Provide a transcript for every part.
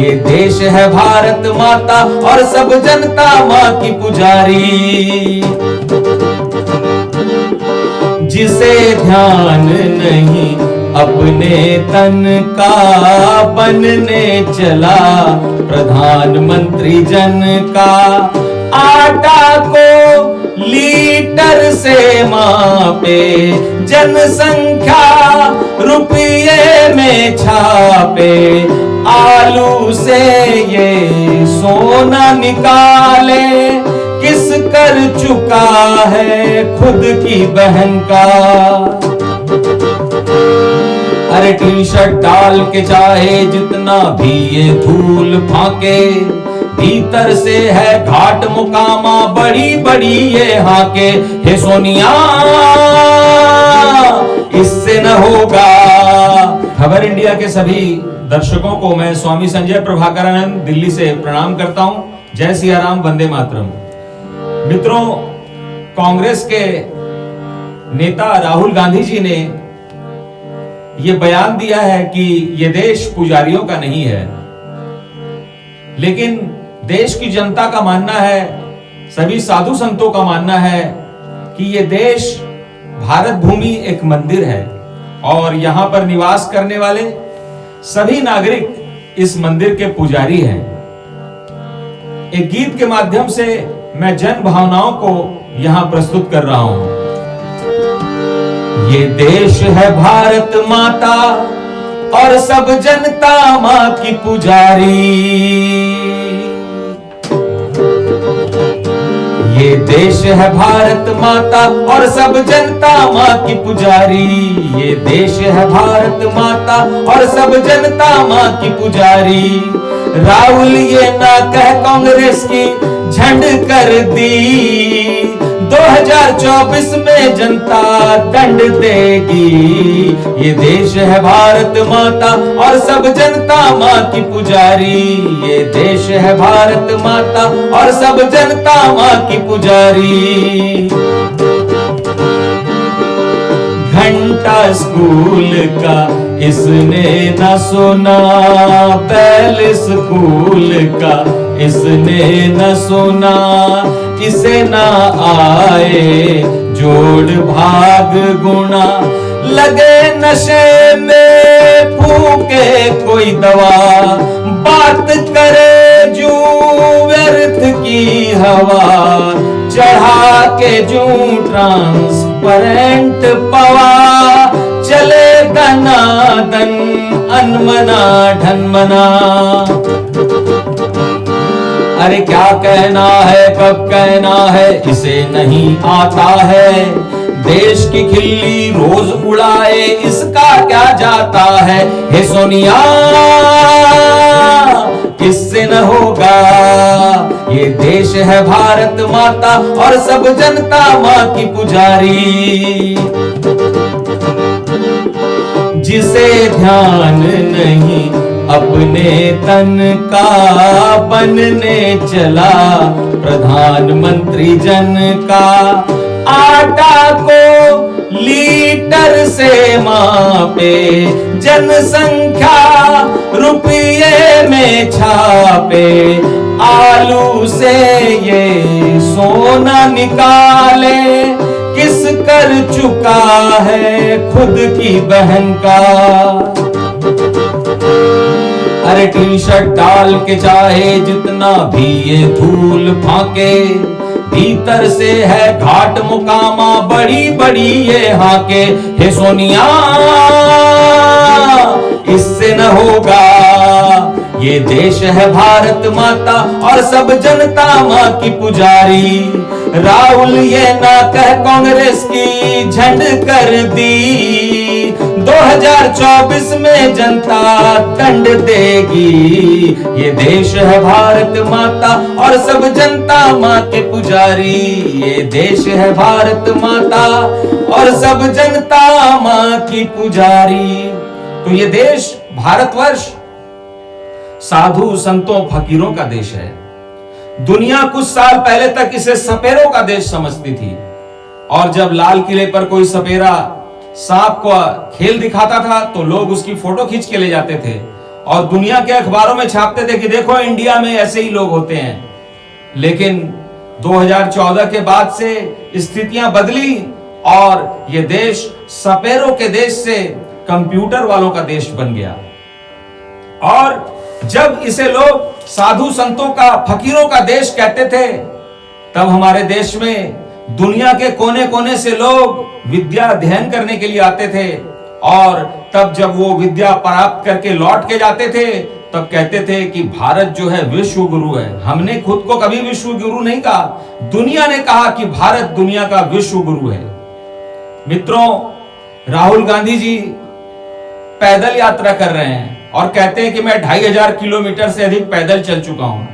ये देश है भारत माता और सब जनता माँ की पुजारी। जिसे ध्यान नहीं अपने तन का, बनने चला प्रधानमंत्री जन का। आटा को लीटर से मापे, जनसंख्या रुपये में छापे। आलू से ये सोना निकाले, किस कर चुका है खुद की बहन का। अरे टी शर्ट डाल के चाहे जितना भी ये धूल फाके, भीतर से है घाट मुकामा बड़ी बड़ी ये हाके। हे सोनिया इससे न होगा। खबर इंडिया के सभी दर्शकों को मैं स्वामी संजय प्रभाकरानंद दिल्ली से प्रणाम करता हूं। जय सिया राम, वंदे मातरम। मित्रों, कांग्रेस के नेता राहुल गांधी जी ने यह बयान दिया है कि यह देश पुजारियों का नहीं है, लेकिन देश की जनता का मानना है, सभी साधु संतों का मानना है कि यह देश भारत भूमि एक मंदिर है और यहां पर निवास करने वाले सभी नागरिक इस मंदिर के पुजारी हैं। एक गीत के माध्यम से मैं जन भावनाओं को यहां प्रस्तुत कर रहा हूं। ये देश है भारत माता और सब जनता मां की पुजारी। ये देश है भारत माता और सब जनता मां की पुजारी। ये देश है भारत माता और सब जनता मां की पुजारी। राहुल ये ना कह कांग्रेस की झंड कर दी, 2024 में जनता दंड देगी। ये देश है भारत माता और सब जनता मां की पुजारी। ये देश है भारत माता और सब जनता मां की पुजारी। घंटा स्कूल का इसने न सुना, बैल स्कूल का इसने न सुना। इसे ना आए जोड़ भाग गुणा, लगे नशे में फूके कोई दवा। बात करे जू व्यर्थ की हवा, चढ़ा के जू ट्रांसपेरेंट पवा। चले दनादन अनमना ढनमना। अरे क्या कहना है कब कहना है इसे नहीं आता है। देश की खिल्ली रोज उड़ाए इसका क्या जाता है। हे सोनिया इससे न होगा। ये देश है भारत माता और सब जनता मां की पुजारी। जिसे ध्यान नहीं अपने तन का, बनने चला प्रधानमंत्री जन का। आटा को लीटर से मापे, जनसंख्या रुपये में छापे। आलू से ये सोना निकाले, किस कर चुका है खुद की बहन का। अरे टी शर्ट डाल के चाहे जितना भी ये धूल फाके, भीतर से है घाट मुकामा बड़ी बड़ी ये हाके। हे सोनिया इससे न होगा। ये देश है भारत माता और सब जनता मां की पुजारी। राहुल ये ना कह कांग्रेस की झंड कर दी, 2024 में जनता दंड देगी। ये देश है भारत माता और सब जनता मां के पुजारी। ये देश है भारत माता और सब जनता मां की पुजारी। तो ये देश भारतवर्ष साधु संतों फकीरों का देश है। दुनिया कुछ साल पहले तक इसे सपेरों का देश समझती थी, और जब लाल किले पर कोई सपेरा सांप को खेल दिखाता था तो लोग उसकी फोटो खींच के ले जाते थे और दुनिया के अखबारों में छापते थे कि देखो इंडिया में ऐसे ही लोग होते हैं। लेकिन 2014 के बाद से स्थितियां बदली और ये देश सपेरों के देश से कंप्यूटर वालों का देश बन गया। और जब इसे लोग साधु संतों का, फकीरों का देश कहते थे, तब हमारे देश में दुनिया के कोने कोने से लोग विद्या अध्ययन करने के लिए आते थे। और तब जब वो विद्या प्राप्त करके लौट के जाते थे, तब कहते थे कि भारत जो है विश्व गुरु है। हमने खुद को कभी विश्व गुरु नहीं कहा, दुनिया ने कहा कि भारत दुनिया का विश्व गुरु है। मित्रों, राहुल गांधी जी पैदल यात्रा कर रहे हैं और कहते हैं कि मैं 2500 किलोमीटर से अधिक पैदल चल चुका हूं।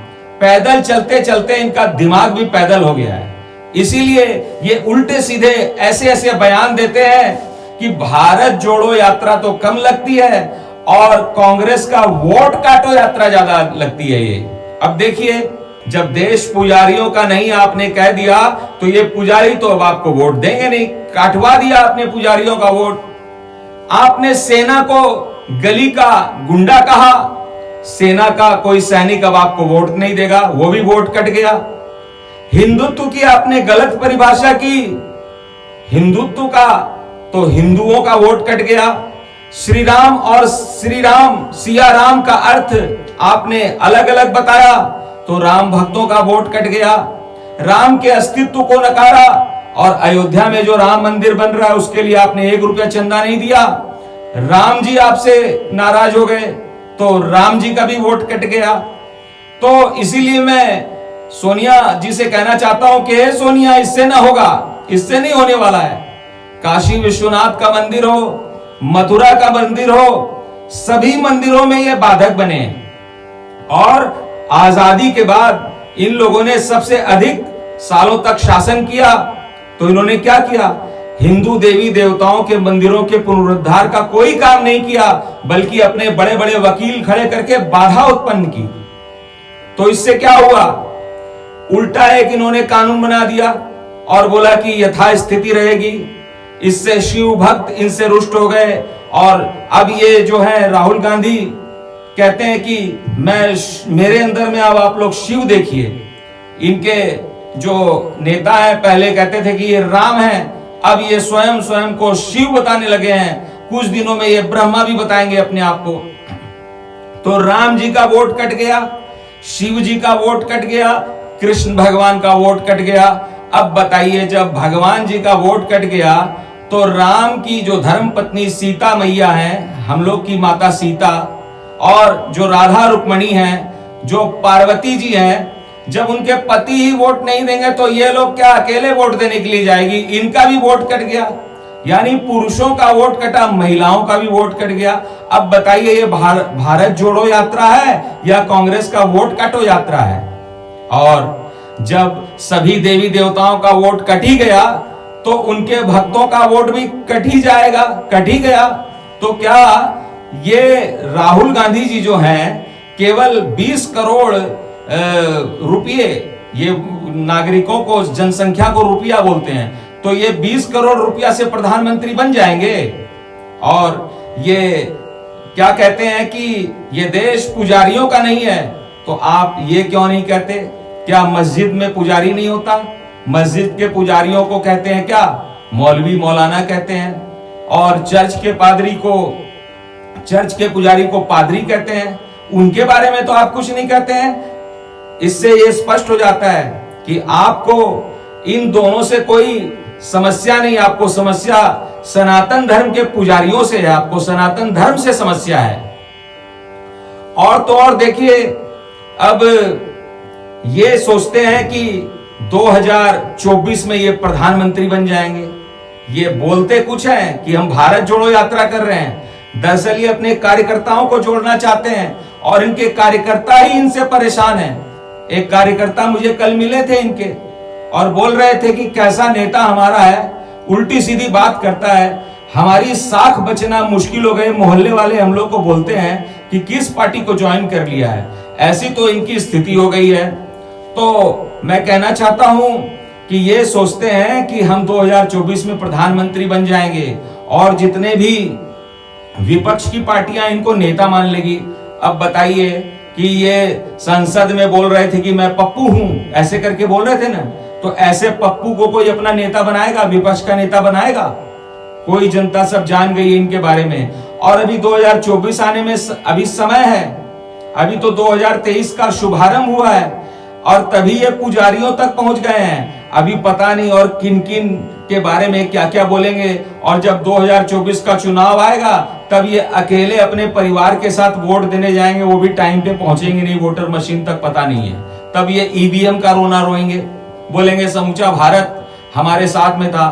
पैदल चलते चलते इनका दिमाग भी पैदल हो गया है, इसीलिए ये उल्टे सीधे ऐसे ऐसे बयान देते हैं कि भारत जोड़ो यात्रा तो कम लगती है और कांग्रेस का वोट काटो यात्रा ज्यादा लगती है। ये अब देखिए, जब देश पुजारियों का नहीं आपने कह दिया, तो ये पुजारी तो अब आपको वोट देंगे नहीं। काटवा दिया आपने पुजारियों का वोट। आपने सेना को गली का गुंडा कहा, सेना का कोई सैनिक अब आपको वोट नहीं देगा, वो भी वोट कट गया। हिंदुत्व की आपने गलत परिभाषा की, हिंदुत्व का तो हिंदुओं का वोट कट गया। श्री राम और सिया राम का अर्थ आपने अलग अलग बताया, तो राम भक्तों का वोट कट गया। राम के अस्तित्व को नकारा और अयोध्या में जो राम मंदिर बन रहा है उसके लिए आपने 1 रुपया चंदा नहीं दिया। राम जी आपसे नाराज हो गए, तो राम जी का भी वोट कट गया। तो इसीलिए मैं सोनिया जी से कहना चाहता हूं कि सोनिया, इससे ना होगा, इससे नहीं होने वाला है। काशी विश्वनाथ का मंदिर हो, मथुरा का मंदिर हो, सभी मंदिरों में ये बाधक बने। और आजादी के बाद इन लोगों ने सबसे अधिक सालों तक शासन किया, तो इन्होंने क्या किया? हिंदू देवी देवताओं के मंदिरों के पुनरुद्धार का कोई काम नहीं किया, बल्कि अपने बड़े बड़े वकील खड़े करके बाधा उत्पन्न की। तो इससे क्या हुआ? उल्टा एक इन्होंने कानून बना दिया और बोला कि यथास्थिति रहेगी। इससे शिव भक्त इनसे रुष्ट हो गए। और अब ये जो है राहुल गांधी कहते हैं कि मेरे अंदर में अब आप लोग शिव देखिए। इनके जो नेता है पहले कहते थे कि ये राम है, अब ये स्वयं को शिव बताने लगे हैं। कुछ दिनों में ये ब्रह्मा भी बताएंगे अपने आप को। तो राम जी का वोट कट गया, शिव जी का वोट कट गया, कृष्ण भगवान का वोट कट गया। अब बताइए, जब भगवान जी का वोट कट गया, तो राम की जो धर्म पत्नी सीता मैया है, हम लोग की माता सीता, और जो राधा रुक्मणी हैं, जो पार्वती जी हैं, जब उनके पति ही वोट नहीं देंगे तो ये लोग क्या अकेले वोट देने के लिए जाएगी? इनका भी वोट कट गया। यानी पुरुषों का वोट कटा, महिलाओं का भी वोट कट गया। अब बताइए, ये भारत जोड़ो यात्रा है या कांग्रेस का वोट काटो यात्रा है? और जब सभी देवी देवताओं का वोट कट ही गया, तो उनके भक्तों का वोट भी कट ही जाएगा, कट ही गया। तो क्या ये राहुल गांधी जी जो हैं, केवल 20 करोड़ रुपये, ये नागरिकों को, जनसंख्या को रुपया बोलते हैं, तो ये 20 करोड़ रुपया से प्रधानमंत्री बन जाएंगे? और ये क्या कहते हैं कि ये देश पुजारियों का नहीं है, तो आप ये क्यों नहीं कहते? क्या मस्जिद में पुजारी नहीं होता? मस्जिद के पुजारियों को कहते हैं क्या? मौलवी मौलाना कहते हैं। और चर्च के पुजारी को पादरी कहते हैं। उनके बारे में तो आप कुछ नहीं कहते हैं। इससे ये स्पष्ट हो जाता है कि आपको इन दोनों से कोई समस्या नहीं, आपको समस्या सनातन धर्म के पुजारियों से है, आपको सनातन धर्म से समस्या है। और तो और देखिए, अब ये सोचते हैं कि 2024 में ये प्रधानमंत्री बन जाएंगे। ये बोलते कुछ है कि हम भारत जोड़ो यात्रा कर रहे हैं, दरअसल ये अपने कार्यकर्ताओं को जोड़ना चाहते हैं और इनके कार्यकर्ता ही इनसे परेशान हैं। एक कार्यकर्ता मुझे कल मिले थे इनके और बोल रहे थे कि कैसा नेता हमारा है, उल्टी सीधी बात करता है, हमारी साख बचना मुश्किल हो गए। मोहल्ले वाले हम लोग को बोलते हैं कि किस पार्टी को ज्वाइन कर लिया है। ऐसी तो इनकी स्थिति हो गई है। तो मैं कहना चाहता हूं कि ये सोचते हैं कि हम 2024 में प्रधानमंत्री बन जाएंगे और जितने भी विपक्ष की पार्टियां इनको नेता मान लेगी। अब बताइए कि ये संसद में बोल रहे थे कि मैं पप्पू हूं, ऐसे करके बोल रहे थे ना, तो ऐसे पप्पू को कोई अपना नेता बनाएगा, विपक्ष का नेता बनाएगा? कोई जनता सब जान गई है इनके बारे में। और अभी 2024 आने में अभी समय है, अभी तो 2023 का शुभारंभ हुआ है और तभी ये पुजारियों तक पहुंच गए हैं। अभी पता नहीं और किन किन के बारे में क्या क्या बोलेंगे, और जब 2024 का चुनाव आएगा तब ये अकेले अपने परिवार के साथ वोट देने जाएंगे, वो भी टाइम पे पहुंचेंगे नहीं, वोटर मशीन तक पता नहीं है। तब ये ईवीएम का रोना रोएंगे, बोलेंगे समूचा भारत हमारे साथ में था।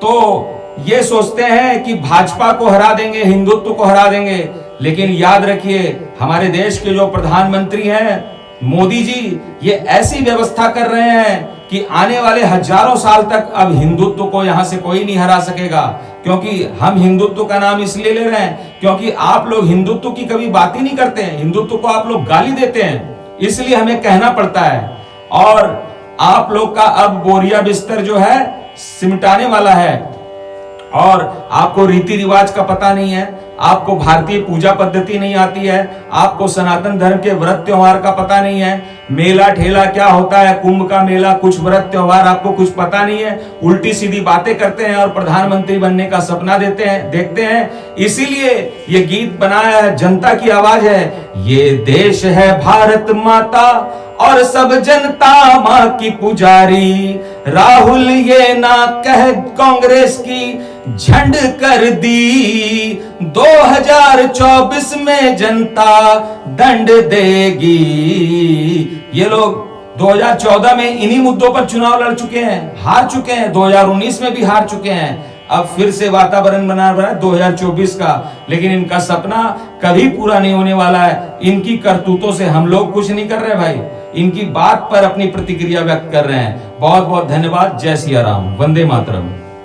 तो ये सोचते हैं कि भाजपा को हरा देंगे, हिंदुत्व को हरा देंगे, लेकिन याद रखिए हमारे देश के जो प्रधानमंत्री हैं मोदी जी, ये ऐसी व्यवस्था कर रहे हैं कि आने वाले हजारों साल तक अब हिंदुत्व को यहां से कोई नहीं हरा सकेगा। क्योंकि हम हिंदुत्व का नाम इसलिए ले रहे हैं क्योंकि आप लोग हिंदुत्व की कभी बात ही नहीं करते हैं, हिंदुत्व को आप लोग गाली देते हैं, इसलिए हमें कहना पड़ता है। और आप लोग का अब बोरिया बिस्तर जो है सिमटाने वाला है, और आपको रीति रिवाज का पता नहीं है, आपको भारतीय पूजा पद्धति नहीं आती है, आपको सनातन धर्म के व्रत त्योहार का पता नहीं है, मेला ठेला क्या होता है, कुंभ का मेला, कुछ व्रत त्योहार आपको कुछ पता नहीं है, उल्टी सीधी बातें करते हैं और प्रधानमंत्री बनने का सपना देखते हैं। इसीलिए ये गीत बनाया है, जनता की आवाज है, ये देश है भारत माता और सब जनता माँ की पुजारी, राहुल ये ना कह कांग्रेस की झंड कर दी, 2024 में जनता दंड देगी। ये लोग 2014 में इन्हीं मुद्दों पर चुनाव लड़ चुके हैं, हार चुके हैं, 2019 में भी हार चुके हैं। अब फिर से वातावरण बना 2024 का, लेकिन इनका सपना कभी पूरा नहीं होने वाला है। इनकी करतूतों से हम लोग कुछ नहीं कर रहे भाई, इनकी बात पर अपनी प्रतिक्रिया व्यक्त कर रहे हैं। बहुत बहुत धन्यवाद। जय सिया राम, वंदे मातरम।